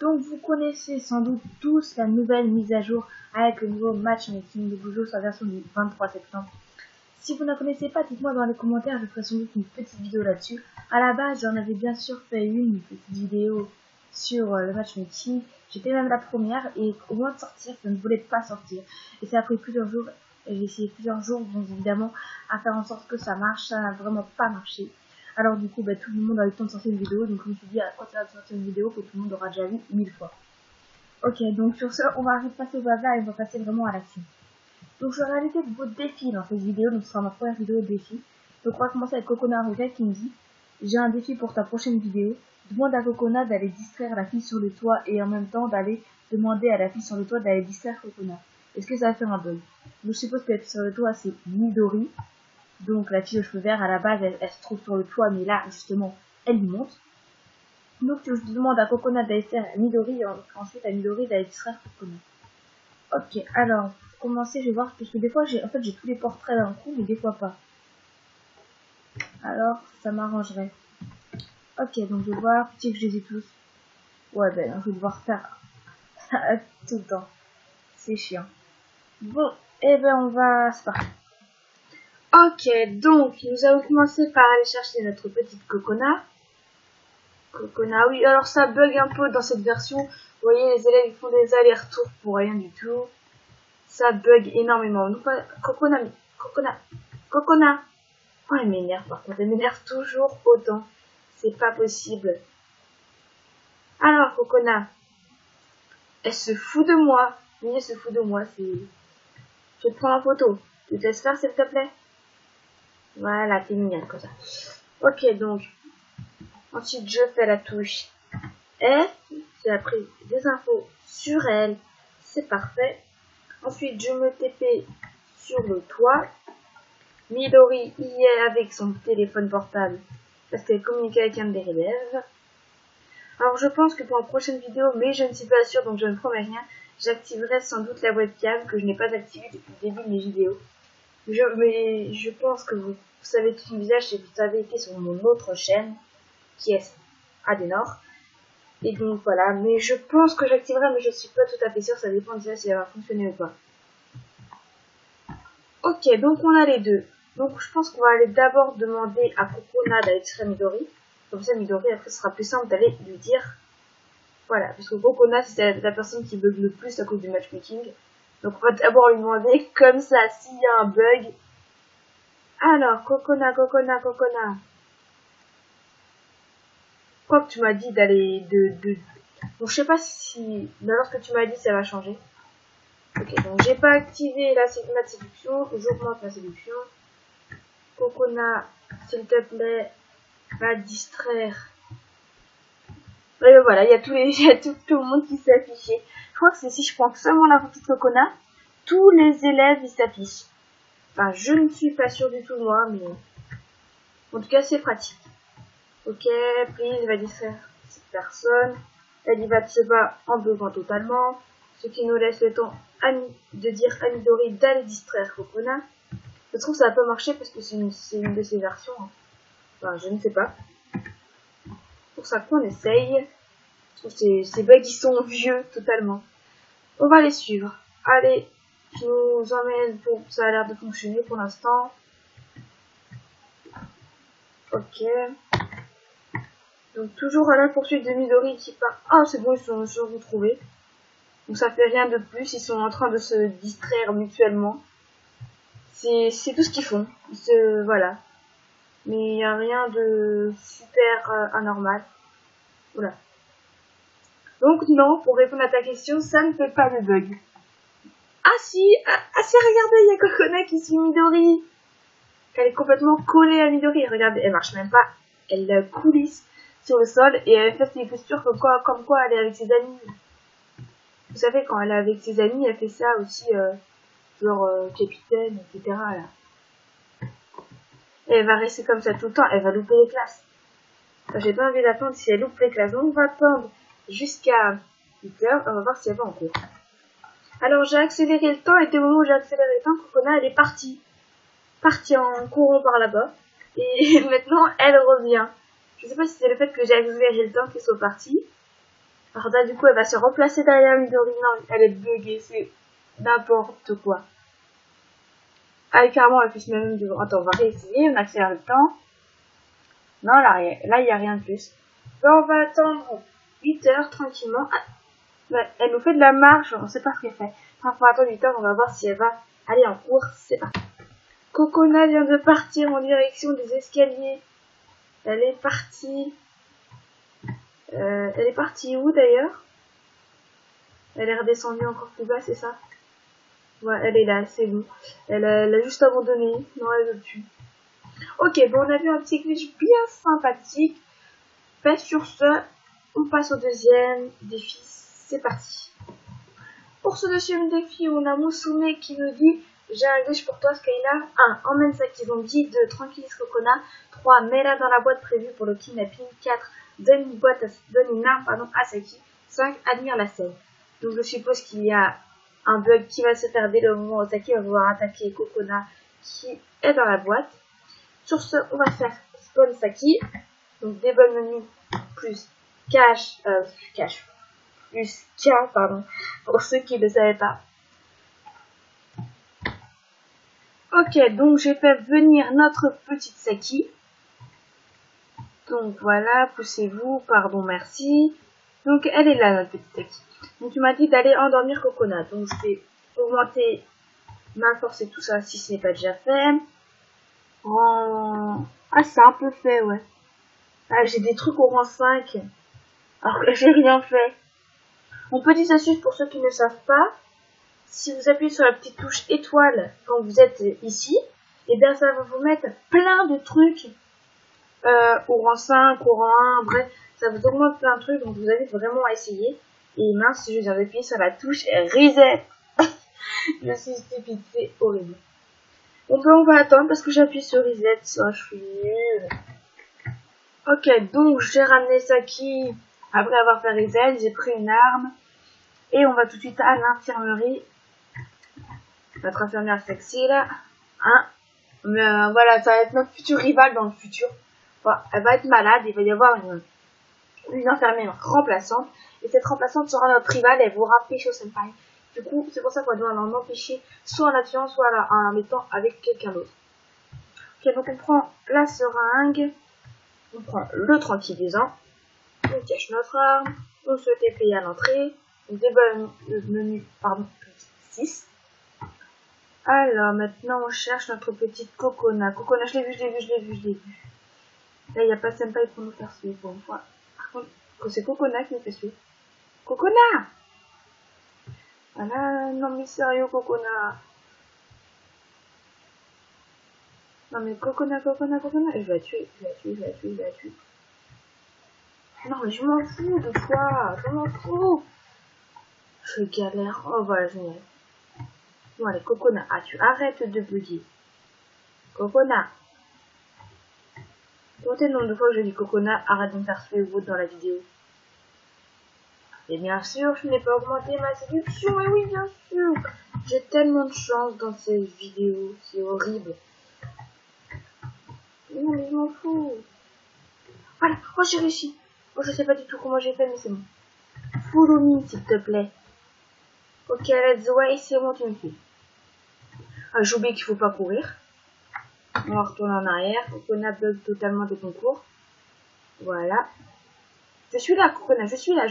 Donc vous connaissez sans doute tous la nouvelle mise à jour avec le nouveau matchmaking de Bujo sur la version du 23 septembre. Si vous ne connaissez pas, dites-moi dans les commentaires, je ferai sans doute une petite vidéo là-dessus. À la base, j'en avais bien sûr fait une petite vidéo sur le matchmaking. J'étais même la première et au moment de sortir, ça ne voulait pas sortir. Et ça a pris plusieurs jours et j'ai essayé plusieurs jours, donc évidemment, à faire en sorte que ça marche. Ça n'a vraiment pas marché. Alors du coup, tout le monde a eu le temps de sortir une vidéo, donc je me suis dit, quand ça va sortir une vidéo que tout le monde aura déjà vu 1000 fois. Ok, donc sur ce, on va arrêter de passer au blabla et on va passer vraiment à l'action. Donc je vais réaliser vos défis dans cette vidéo, donc ce sera ma première vidéo de défi. Donc on va commencer avec Coconut Rocket qui me dit, j'ai un défi pour ta prochaine vidéo. Demande à Coconut d'aller distraire la fille sur le toit et en même temps d'aller demander à la fille sur le toit d'aller distraire Coconut. Est-ce que ça va faire un bug? Je suppose que la fille sur le toit c'est Midori. Donc la fille aux cheveux verts à la base elle se trouve sur le toit, mais là justement elle y monte. Donc je demande à Coconut d'aller distraire Midori et ensuite à Midori d'aller distraire Coconut. Ok, alors pour commencer je vais voir parce que des fois j'ai tous les portraits d'un coup mais des fois pas. Alors ça m'arrangerait. Ok, donc je vais voir, petit que je les ai tous. Ouais je vais devoir faire ça tout le temps. C'est chiant. Bon, et on va... c'est parti. Ok, donc nous allons commencer par aller chercher notre petite Coconut. Coconut, oui, alors ça bug un peu dans cette version. Vous voyez, les élèves ils font des allers-retours pour rien du tout. Ça bug énormément. Donc, Coconut. Oh, elle m'énerve par contre, elle m'énerve toujours autant. C'est pas possible. Alors, Coconut, elle se fout de moi. Oui, elle se fout de moi, c'est... Je te prends en photo. Tu te laisses faire, s'il te plaît? Voilà, t'es mignonne comme ça. Ok, donc, ensuite, je fais la touche F. J'ai appris des infos sur elle. C'est parfait. Ensuite, je me TP sur le toit. Midori y est avec son téléphone portable parce qu'elle communique avec un des élèves. Alors je pense que pour une prochaine vidéo, mais je ne suis pas sûre donc je ne promets rien, j'activerai sans doute la webcam que je n'ai pas activée depuis le début de mes vidéos. Mais je pense que vous savez tout mon visage et vous avez été sur mon autre chaîne qui est Adenor. Et donc voilà, mais je pense que j'activerai mais je suis pas tout à fait sûre, ça dépend déjà si ça va fonctionner ou pas. Ok, donc on a les deux. Donc je pense qu'on va aller d'abord demander à Coconut d'aller tirer Midori. Comme ça Midori après ce sera plus simple d'aller lui dire. Voilà, parce que Coconut c'est la personne qui bug le plus à cause du matchmaking. Donc on va d'abord lui demander comme ça s'il y a un bug. Alors Coconut. Quoi que tu m'as dit d'aller Bon je sais pas si lorsque tu m'as dit ça va changer. Ok, donc j'ai pas activé la séduction, j'augmente la séduction. Coconut, s'il te plaît, va distraire. Et voilà, il y a tout le monde qui s'est affiché. Je crois que c'est si je prends seulement la photo de Coconut, tous les élèves ils s'affichent. Enfin, je ne suis pas sûre du tout moi, mais en tout cas c'est pratique. Ok, please, va distraire cette personne. Elle y va de se battre en buguant totalement, ce qui nous laisse le temps de dire à Midori d'aller distraire Coconut. Je trouve que ça va pas marcher parce que c'est une de ces versions. Enfin, je ne sais pas. C'est pour ça qu'on essaye. Je trouve que ces bugs, ils sont vieux, totalement. On va les suivre. Allez, qui nous emmène pour... Ça a l'air de fonctionner pour l'instant. Ok. Donc, toujours à la poursuite de Midori qui part... Ah, c'est bon, ils se sont retrouvés. Donc, ça fait rien de plus. Ils sont en train de se distraire mutuellement. C'est tout ce qu'ils font. Voilà. Mais il n'y a rien de super anormal. Voilà. Donc non, pour répondre à ta question, ça ne fait pas de bug. Ah si, regardez, il y a Coconut qui suit Midori. Elle est complètement collée à Midori. Regardez, elle marche même pas. Elle coulisse sur le sol et elle fait ses postures comme quoi elle est avec ses amis. Vous savez, quand elle est avec ses amis, elle fait ça aussi, genre capitaine, etc. Là. Et elle va rester comme ça tout le temps, elle va louper les classes. Enfin, j'ai pas envie d'attendre si elle loupe les classes. Donc on va attendre jusqu'à 8h, on va voir si elle va en cours. Alors j'ai accéléré le temps et dès le moment où j'ai accéléré le temps, Coconut elle est partie en courant par là-bas et maintenant elle revient. Je sais pas si c'est le fait que j'ai accéléré le temps qu'elle soit partie, Alors là, du coup, elle va se replacer derrière Midori. Non, elle est buggée, c'est n'importe quoi. Ah, carrément, elle fait se même devant. Attends, on va réessayer, on accélère le temps. Non, là, il n'y a rien de plus. Ben, on va attendre 8 heures tranquillement. Ah, ben, elle nous fait de la marche, on sait pas ce qu'elle fait. Enfin, faut attendre 8 heures, on va voir si elle va aller en cours. C'est parti. Cocona vient de partir en direction des escaliers. Elle est partie. Elle est partie où d'ailleurs? Elle est redescendue encore plus bas, c'est ça? Ouais, elle est là, c'est bon. Elle a juste abandonné. Non, elle veut plus. Ok, bon, on a vu un petit glitch bien sympathique. Ben, sur ce, on passe au deuxième défi. C'est parti. Pour ce deuxième défi, on a Musume qui nous dit: j'ai un glitch pour toi, Skylar. 1. Emmène Saki Zombie. 2. Tranquillise Cocona. 3. Mets-la dans la boîte prévue pour le kidnapping. 4. Donne une arme à Saki. 5. Admire la scène. Donc je suppose qu'il y a un bug qui va se faire dès le moment où Saki va vouloir attaquer Cocona qui est dans la boîte. Sur ce, on va faire spawn Saki. Donc debug menu plus cache plus K, pardon, pour ceux qui ne le savaient pas. Ok, donc j'ai fait venir notre petite Saki. Donc voilà, poussez-vous, pardon, merci. Donc elle est là, notre petite Saki. Donc tu m'as dit d'aller endormir Cocona. Donc je vais augmenter ma force et tout ça si ce n'est pas déjà fait. Ah, c'est un peu fait, ouais. Ah, j'ai des trucs au rang 5. Alors que j'ai rien fait. Mon petite astuce pour ceux qui ne savent pas, si vous appuyez sur la petite touche étoile quand vous êtes ici, et bien ça va vous mettre plein de trucs au rang 5, au rang 1, bref, ça vous augmente plein de trucs, donc je vous invite vraiment à essayer. Et mince, je viens d'appuyer sur la touche reset. Je suis stupide, c'est horrible. Bon ben on va attendre parce que j'appuie sur reset, ça je suis nulle. Ok, donc j'ai ramené Saki après avoir fait reset, j'ai pris une arme. Et on va tout de suite à l'infirmerie. Notre infirmière sexy là. Hein, mais voilà, ça va être notre future rivale dans le futur. Voilà, elle va être malade, il va y avoir une infirmière remplaçante. Et cette remplaçante sera notre rivale, elle vous pécho senpai. Du coup, c'est pour ça qu'on doit l'en empêcher, soit en la tuant, soit en la mettant avec quelqu'un d'autre. Ok, donc on prend la seringue, on prend le tranquillisant, on cache notre arme, on se TP à l'entrée, on débloque le menu, 6. Alors, maintenant, on cherche notre petite Cocona. Cocona, je l'ai vu. Là, il n'y a pas de senpai pour nous faire suivre pour une fois. Par contre, c'est Cocona qui nous fait suivre. Cocona! Voilà, non mais sérieux, Cocona. Non mais Cocona. Je vais la tuer. Non mais je m'en fous de toi. Je m'en fous. Je galère. Oh voilà, génial. Bon allez, Cocona. Ah, tu arrêtes de bugger. Cocona. Comptez le nombre de fois que je dis Cocona, arrête de me faire suivre dans la vidéo. Et bien sûr, je n'ai pas augmenté ma séduction, et oui, bien sûr. J'ai tellement de chance dans ces vidéos, c'est horrible. Non, mais je m'en fous. Voilà, oh, j'ai réussi. Oh, je sais pas du tout comment j'ai fait, mais c'est bon. Follow me, s'il te plaît. Ok, let's go, c'est bon, tu me fais. Ah, j'ai oublié qu'il faut pas courir. On va retourner en arrière. Cocona bug totalement des concours. Voilà. Je suis là, Cocona, je suis là.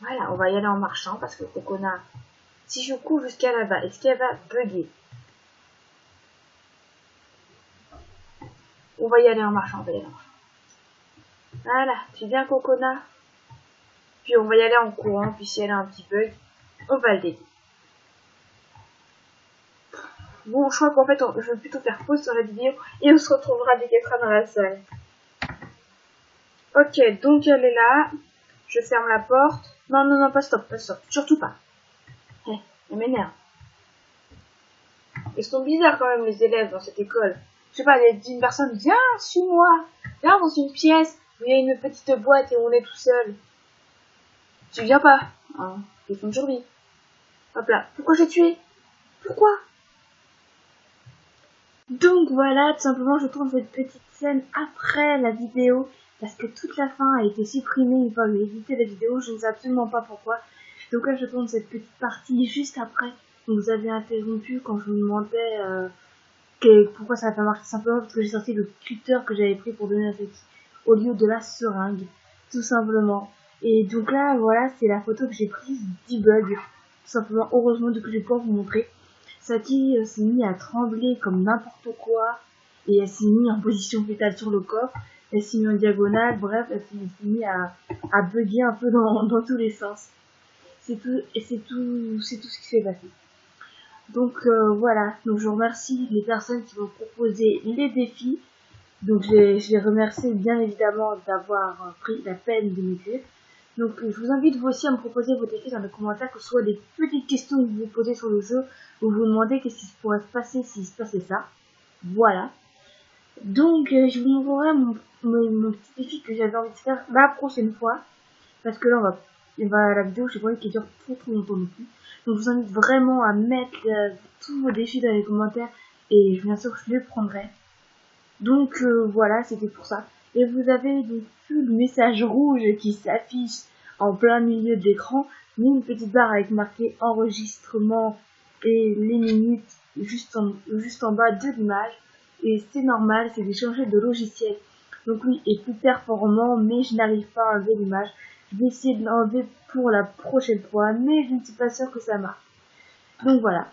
Voilà, on va y aller en marchant parce que Cocona, si je cours jusqu'à là-bas, est-ce qu'elle va bugger? On va y aller en marchant, Voilà, tu viens Cocona. Puis on va y aller en courant, puis si elle a un petit bug, on va le l'aider. Bon, je crois qu'en fait, je vais plutôt faire pause sur la vidéo et on se retrouvera dès qu'elle sera dans la salle. Ok, donc elle est là. Je ferme la porte. Non, pas stop. Surtout pas. Elle m'énerve. Ils sont bizarres quand même, les élèves dans cette école. Je sais pas, il y a une personne, viens, suis-moi. Viens dans une pièce où il y a une petite boîte et on est tout seul. Tu viens pas. Hein, question de survie. Hop là. Pourquoi j'ai tué? Pourquoi? Donc voilà, tout simplement je tourne cette petite scène après la vidéo parce que toute la fin a été supprimée une fois que j'ai édité la vidéo, je ne sais absolument pas pourquoi. Donc là je tourne cette petite partie juste après. Donc vous avez interrompu quand je vous demandais pourquoi ça n'a pas marché, simplement parce que j'ai sorti le cutter que j'avais pris pour donner la séquence au lieu de la seringue, tout simplement. Et donc là voilà, c'est la photo que j'ai prise d'E-Bug, tout simplement. Heureusement que je vais pouvoir vous montrer. Sati s'est mis à trembler comme n'importe quoi et elle s'est mise en position fétale sur le corps, elle s'est mise en diagonale, bref, elle s'est mise à bugger un peu dans tous les sens. C'est tout, et c'est tout ce qui s'est passé. Donc voilà, donc je remercie les personnes qui m'ont proposé les défis. Donc je les remercie bien évidemment d'avoir pris la peine de m'écrire. Donc je vous invite vous aussi à me proposer vos défis dans les commentaires, que ce soit des petites questions que vous vous posez sur le jeu, ou vous demandez qu'est-ce qui pourrait se passer s'il se passait ça. Voilà. Donc je vous montrerai mon petit défi que j'avais envie de faire la prochaine fois. Parce que là la vidéo, je sais pas, qui dure trop longtemps non plus. Donc je vous invite vraiment à mettre tous vos défis dans les commentaires, et bien sûr je les prendrai. Donc voilà, c'était pour ça. Et vous avez donc le message rouge qui s'affiche en plein milieu de l'écran, mais une petite barre avec marqué enregistrement et les minutes juste en bas de l'image. Et c'est normal, c'est des changements de logiciel. Donc oui, est plus performant, mais je n'arrive pas à enlever l'image. Je vais essayer de l'enlever pour la prochaine fois, mais je ne suis pas sûre que ça marche. Donc voilà.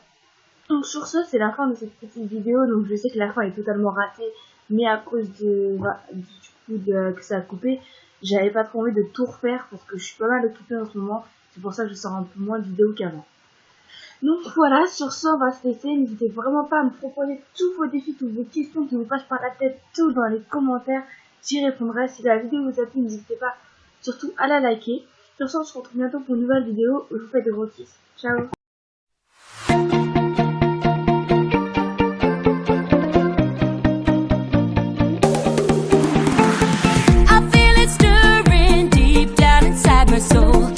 Donc sur ce, c'est la fin de cette petite vidéo. Donc je sais que la fin est totalement ratée, mais à cause du coup que ça a coupé, j'avais pas trop envie de tout refaire parce que je suis pas mal occupée en ce moment. C'est pour ça que je sors un peu moins de vidéos qu'avant. Donc voilà, sur ce on va se laisser. N'hésitez vraiment pas à me proposer tous vos défis, toutes vos questions qui vous passent par la tête, tout dans les commentaires. J'y répondrai. Si la vidéo vous a plu, n'hésitez pas surtout à la liker. Sur ce, on se retrouve bientôt pour une nouvelle vidéo. Je vous fais de gros kisses. Ciao. My soul.